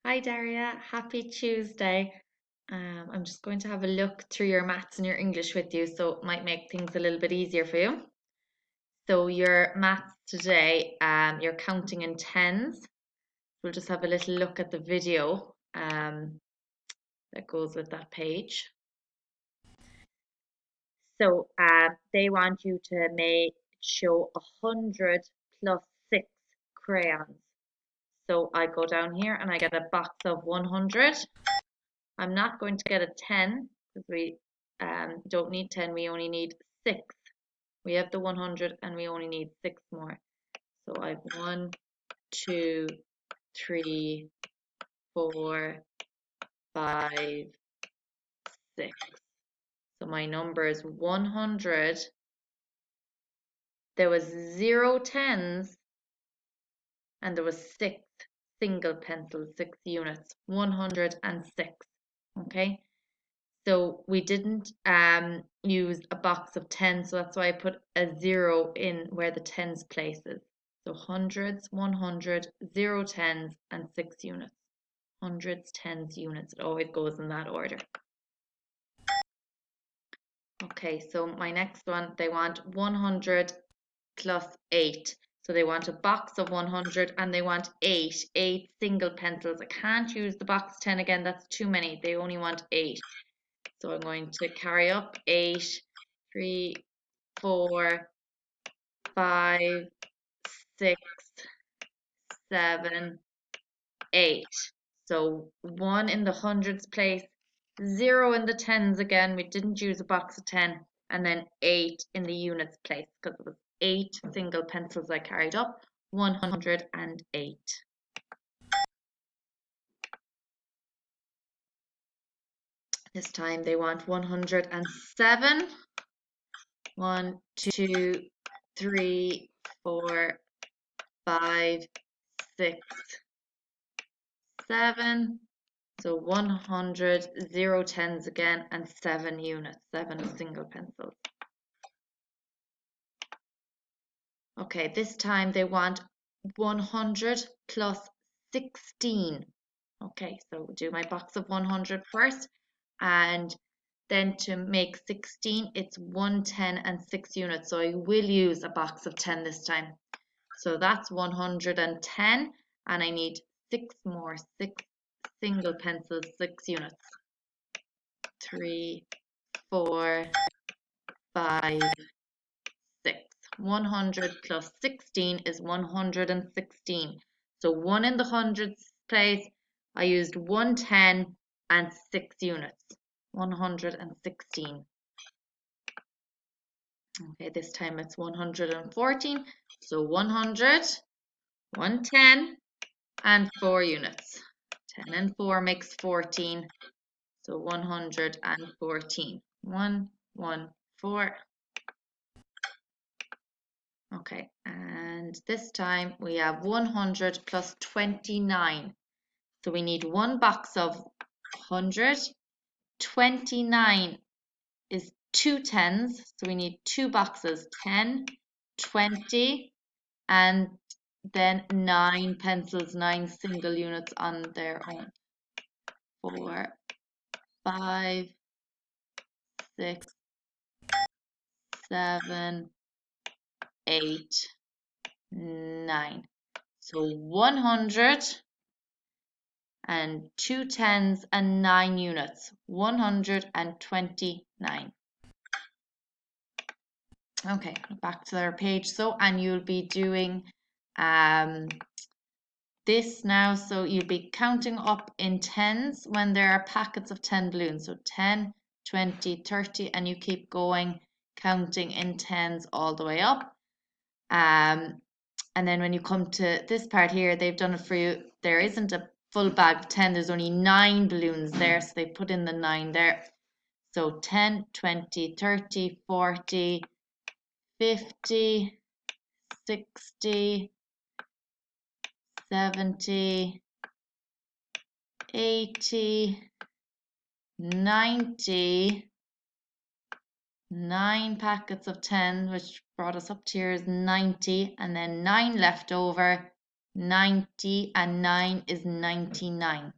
Hi Daria, happy Tuesday. I'm just going to have a look through your maths and your English with you, so it might make things a little bit easier for you. So your maths today, you're counting in tens. We'll just have a little look at the video that goes with that page. So they want you to show 100 plus 6 crayons. So I go down here and I get a box of 100. I'm not going to get a 10 because we don't need 10, we only need 6. We have the 100 and we only need 6 more. So I have 1, 2, 3, 4, 5, 6. So my number is 100. There was 0 tens and there was 6 single pencils, 6 units, 106. Okay. So we didn't use a box of 10, so that's why I put a 0 in where the tens places. So hundreds, 100, 0 tens, and 6 units. Hundreds, tens, units. It always goes in that order. Okay, so my next one, they want 100 plus 8. So they want a box of 100 and they want 8 single pencils. I can't use the box 10 again, that's too many. They only want 8. So I'm going to carry up 8, 3, 4, 5, 6, 7, 8. So 1 in the hundreds place, 0 in the tens again. We didn't use a box of 10. And then 8 in the units place because it was 8 single pencils I carried up. 108. This time they want 107. 1, 2, 3, 4, 5, 6, 7. So 100, 0 tens again, and 7 units, 7 single pencils. Okay, this time they want 100 plus 16. Okay, so we'll do my box of 100 first, and then to make 16, it's 1, 10, and 6 units. So I will use a box of 10 this time. So that's 110, and I need 6 more, 6 single pencils, 6 units. 3, 4, 5, 6. 100 plus 16 is 116. So 1 in the hundreds place, I used 110 and 6 units. 116. Okay, this time it's 114. So 100, 110, and 4 units. 10 and 4 makes 14. So 114. 1, 1, 4. Okay, and this time we have 100 plus 29. So we need one box of 100. 29 is 2 tens, so we need 2 boxes, 10, 20, and then 9 pencils, 9 single units on their own. 4, 5, 6, 7, 8, 9. So 100 and 2 tens and 9 units. 129. Okay, back to our page. So, and you'll be doing this now. So you'll be counting up in tens when there are packets of 10 balloons. So 10, 20, 30, and you keep going, counting in tens all the way up. And then when you come to this part here, they've done it for you. There isn't a full bag of 10. There's only 9 balloons there. So they put in the 9 there. So 10, 20, 30, 40, 50, 60, 70, 80, 90, 9 packets of 10, which brought us up to here is 90, and then 9 left over, 90, and 9 is 99.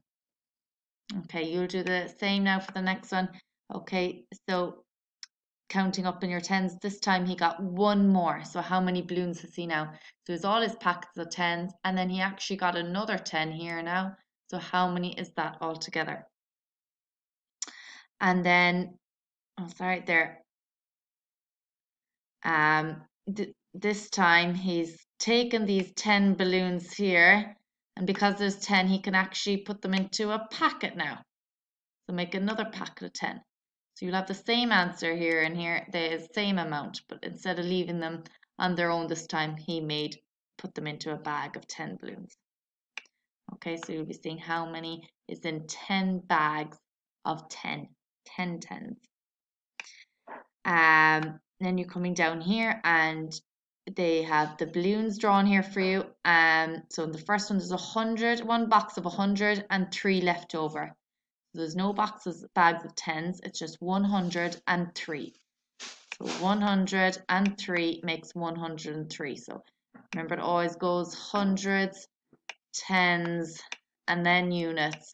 Okay, you'll do the same now for the next one. Okay, so counting up in your tens, this time he got one more. So how many balloons has he now? So it's all his packets of tens, and then he actually got another 10 here now. So how many is that altogether? And then, oh, sorry, there. This time he's taken these 10 balloons here, and because there's 10, he can actually put them into a packet now. So make another packet of 10. So you'll have the same answer here and here, the same amount, but instead of leaving them on their own this time, he put them into a bag of 10 balloons. Okay, so you'll be seeing how many is in 10 bags of 10 tens. Then you're coming down here and they have the balloons drawn here for you. So the first one is 100, one box of 100 and 3 left over. So there's no bags of tens, it's just 103. So 103 makes 103. So remember, it always goes hundreds, tens, and then units.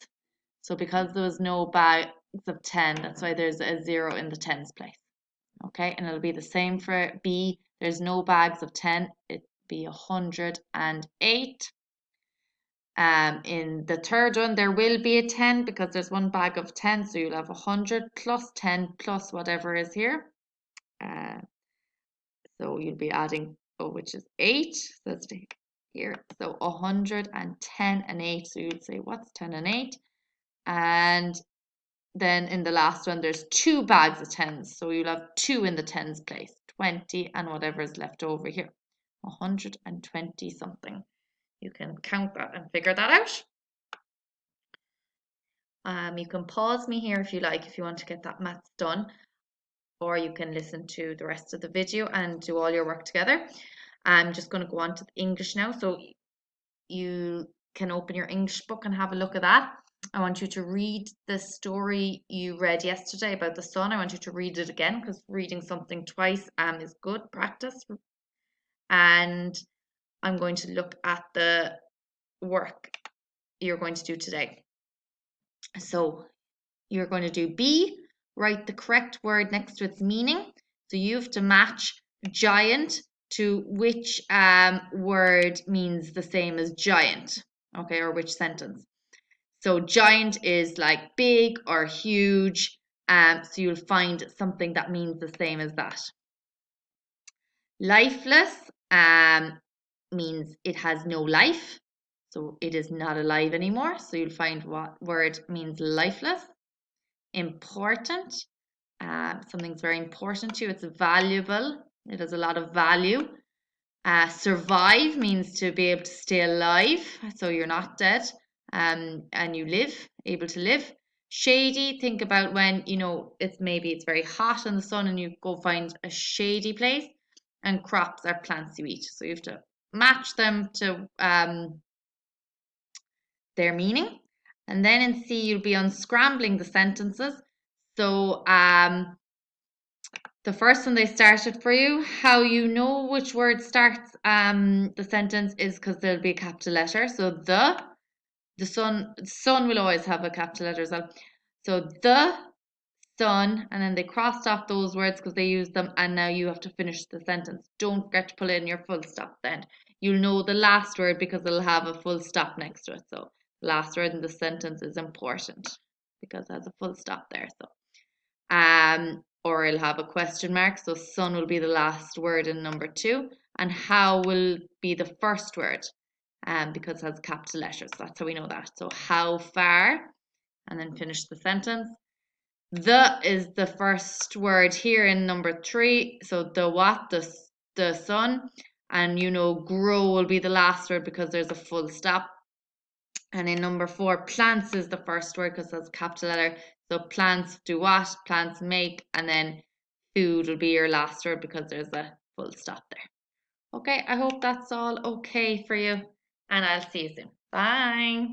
So because there was no bags of 10, that's why there's a 0 in the tens place. Okay, and it'll be the same for B. There's no bags of 10, it'd be 108. In the third one, there will be a 10 because there's one bag of 10, so you'll have 100 plus 10 plus whatever is here. So you'll be adding, which is 8. So let's take here. So 110 and 8. So you'll say, what's 10 and 8? And then in the last one, there's 2 bags of 10s. So you'll have 2 in the 10s place, 20 and whatever is left over here, 120 something. You can count that and figure that out. You can pause me here if you like, if you want to get that maths done, or you can listen to the rest of the video and do all your work together. I'm just going to go on to the English now, so you can open your English book and have a look at that. I want you to read the story you read yesterday about the sun. I want you to read it again because reading something twice is good practice. And I'm going to look at the work you're going to do today. So you're going to do B, write the correct word next to its meaning. So you have to match giant to which word means the same as giant, okay, or which sentence. So giant is like big or huge, so you'll find something that means the same as that. Lifeless means it has no life, so it is not alive anymore. So you'll find what word means lifeless. Important, something's very important to you, it's valuable, it has a lot of value. Survive means to be able to stay alive, so you're not dead, and you live, able to live. Shady, think about when it's very hot in the sun and you go find a shady place. And crops are plants you eat, so you have to match them to their meaning. And then in C, you'll be unscrambling the sentences. So the first one they started for you, how you know which word starts the sentence is because there'll be a capital letter. So the sun will always have a capital letter as well. So the sun, and then they crossed off those words because they used them, and now you have to finish the sentence. Don't forget to pull in your full stop then. You'll know the last word because it'll have a full stop next to it. So the last word in the sentence is important because it has a full stop there. So or it'll have a question mark. So sun will be the last word in number 2, and how will be the first word because it has capital letters. That's how we know that. So how far, and then finish the sentence. The is the first word here in number 3. So the what, the sun, and grow will be the last word because there's a full stop. And in number 4, plants is the first word because that's capital letter. So plants do what? Plants make, and then food will be your last word because there's a full stop there. Okay, I hope that's all okay for you, and I'll see you soon. Bye.